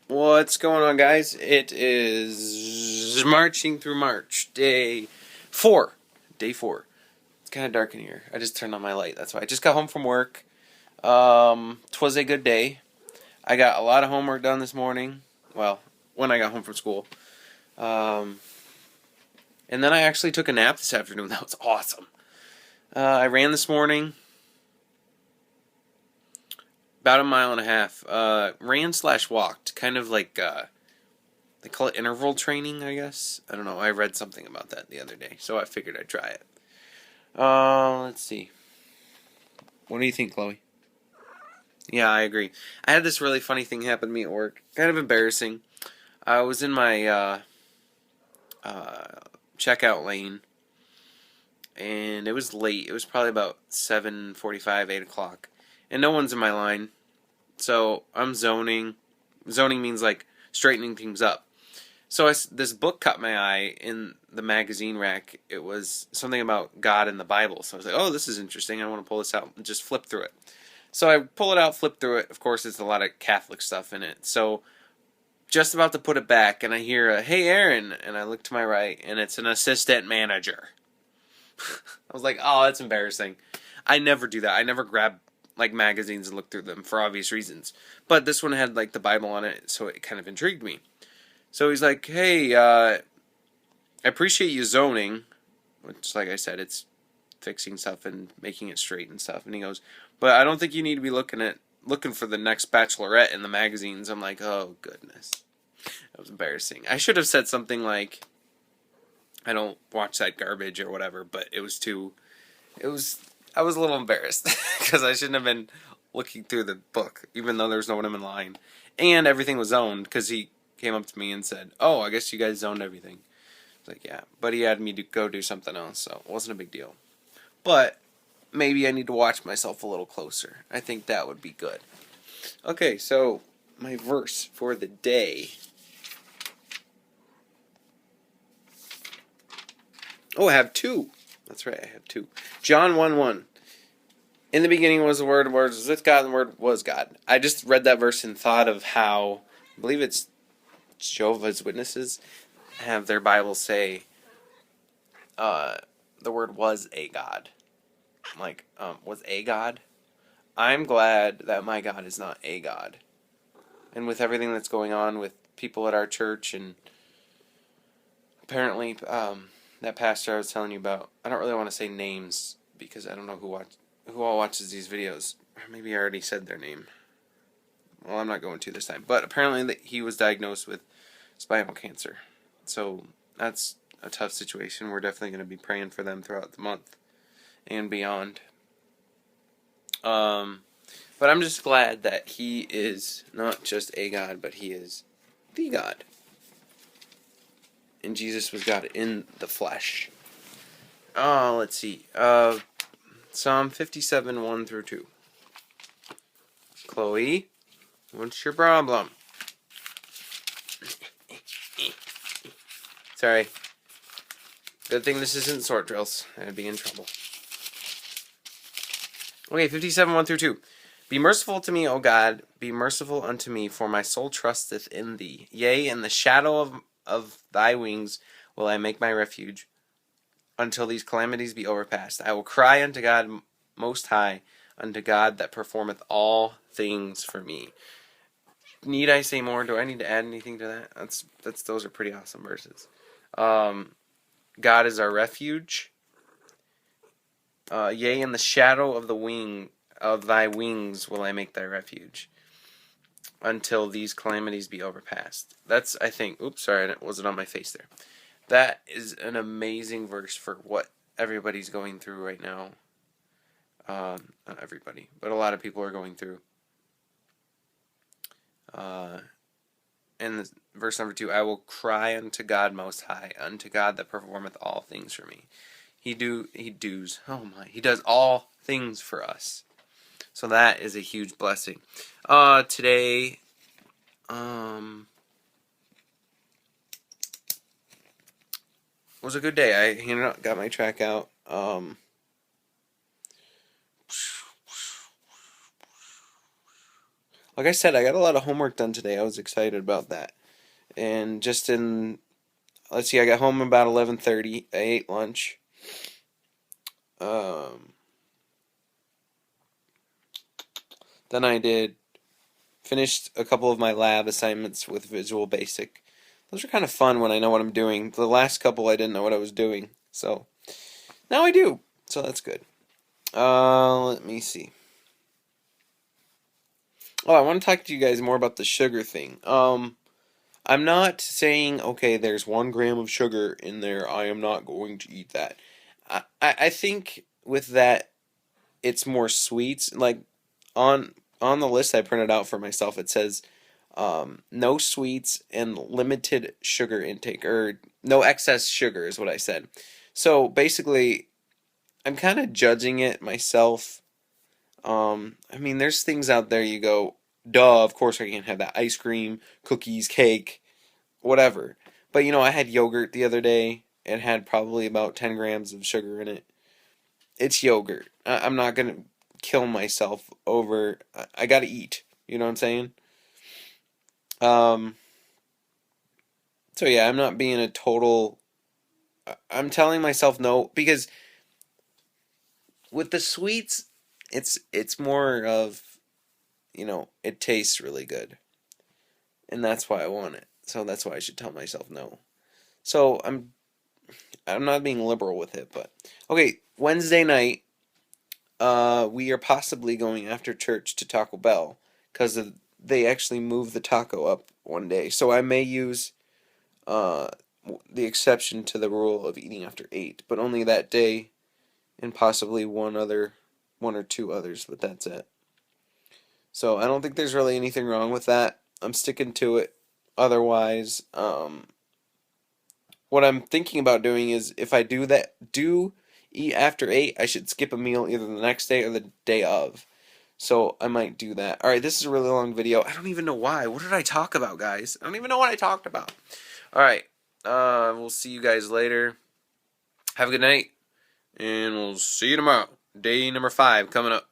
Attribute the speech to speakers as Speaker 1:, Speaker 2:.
Speaker 1: What's going on, guys? It is marching through March, day 4. Day 4. It's kind of dark in here. I just turned on my light. That's why. I just got home from work. 'Twas a good day. I got a lot of homework done this morning. Well, when I got home from school. And then I actually took a nap this afternoon. That was awesome. I ran this morning. About a mile and a half. Ran/walked. Kind of like, they call it interval training, I guess. I don't know. I read something about that the other day, so I figured I'd try it. Let's see. What do you think, Chloe? Yeah, I agree. I had this really funny thing happen to me at work. Kind of embarrassing. I was in my checkout lane, and it was late. It was probably about 7:45, 8 o'clock. And no one's in my line. So I'm zoning. Zoning means like straightening things up. So this book caught my eye in the magazine rack. It was something about God and the Bible. So I was like, oh, this is interesting. I want to pull this out and just flip through it. So I pull it out, flip through it. Of course, there's a lot of Catholic stuff in it. So just about to put it back, and I hear a, hey, Aaron. And I look to my right, and it's an assistant manager. I was like, oh, that's embarrassing. I never do that. I never grab like magazines and look through them for obvious reasons. But this one had like the Bible on it, so it kind of intrigued me. So he's like, hey, I appreciate you zoning, which, like I said, it's fixing stuff and making it straight and stuff. And he goes, but I don't think you need to be looking for the next Bachelorette in the magazines. I'm like, oh, goodness. That was embarrassing. I should have said something like, I don't watch that garbage or whatever, but I was a little embarrassed because I shouldn't have been looking through the book, even though there was no one in line. And everything was zoned because he came up to me and said, oh, I guess you guys zoned everything. I was like, yeah. But he had me to go do something else, so it wasn't a big deal. But maybe I need to watch myself a little closer. I think that would be good. Okay, so my verse for the day. Oh, I have two. That's right, I have two. John 1:1. In the beginning was the Word was with God, and the Word was God. I just read that verse and thought of how, I believe it's Jehovah's Witnesses, have their Bible say, the Word was a God. Like, was a God? I'm glad that my God is not a God. And with everything that's going on with people at our church, and apparently, that pastor I was telling you about, I don't really want to say names, because I don't know who all watches these videos. Or maybe I already said their name. Well, I'm not going to this time. But apparently he was diagnosed with spinal cancer. So that's a tough situation. We're definitely going to be praying for them throughout the month and beyond. But I'm just glad that he is not just a God, but he is the God. And Jesus was God in the flesh. Let's see. Psalm 57, 1 through 2. Chloe, what's your problem? Sorry. Good thing this isn't sword drills. I'd be in trouble. Okay, 57, 1 through 2. Be merciful to me, O God. Be merciful unto me, for my soul trusteth in thee. Yea, in the shadow of thy wings will I make my refuge, until these calamities be overpast. I will cry unto God most high, unto God that performeth all things for me. Need I say more? Do I need to add anything to that? Those are pretty awesome verses. God is our refuge. Yea, in the shadow of thy wings will I make thy refuge, until these calamities be overpast. That's, I think, oops, sorry, it wasn't on my face there. That is an amazing verse for what everybody's going through right now. Not everybody, but a lot of people are going through. And verse number 2, I will cry unto God most high, unto God that performeth all things for me. He does all things for us. So that is a huge blessing. Today, was a good day. I got my track out. Like I said, I got a lot of homework done today. I was excited about that. And just in, let's see, I got home about 11:30. I ate lunch. Um, then I did finished a couple of my lab assignments with Visual Basic. Those are kind of fun when I know what I'm doing. The last couple I didn't know what I was doing, so now I do. So that's good. Let me see. Oh, I want to talk to you guys more about the sugar thing. I'm not saying, okay, there's 1 gram of sugar in there. I am not going to eat that. I think with that, it's more sweets. Like on on the list I printed out for myself, it says no sweets and limited sugar intake, or no excess sugar is what I said. So basically, I'm kind of judging it myself. I mean, there's things out there you go, duh, of course I can't have that. Ice cream, cookies, cake, whatever. But you know, I had yogurt the other day. It had probably about 10 grams of sugar in it. It's yogurt. I'm not gonna kill myself over. I gotta eat. You know what I'm saying? Um, so yeah, I'm not being a total. I'm telling myself no because with the sweets, it's more of, it tastes really good, and that's why I want it. So that's why I should tell myself no. So I'm not being liberal with it, but okay. Wednesday night, we are possibly going after church to Taco Bell because they actually moved the taco up one day. So I may use uh, the exception to the rule of eating after 8, but only that day and possibly one or two others, but that's it. So I don't think there's really anything wrong with that. I'm sticking to it. Otherwise, what I'm thinking about doing is if I do eat after 8, I should skip a meal either the next day or the day of. So I might do that. Alright, this is a really long video. I don't even know why. What did I talk about, guys? I don't even know what I talked about. Alright, we'll see you guys later. Have a good night, and we'll see you tomorrow. Day number 5 coming up.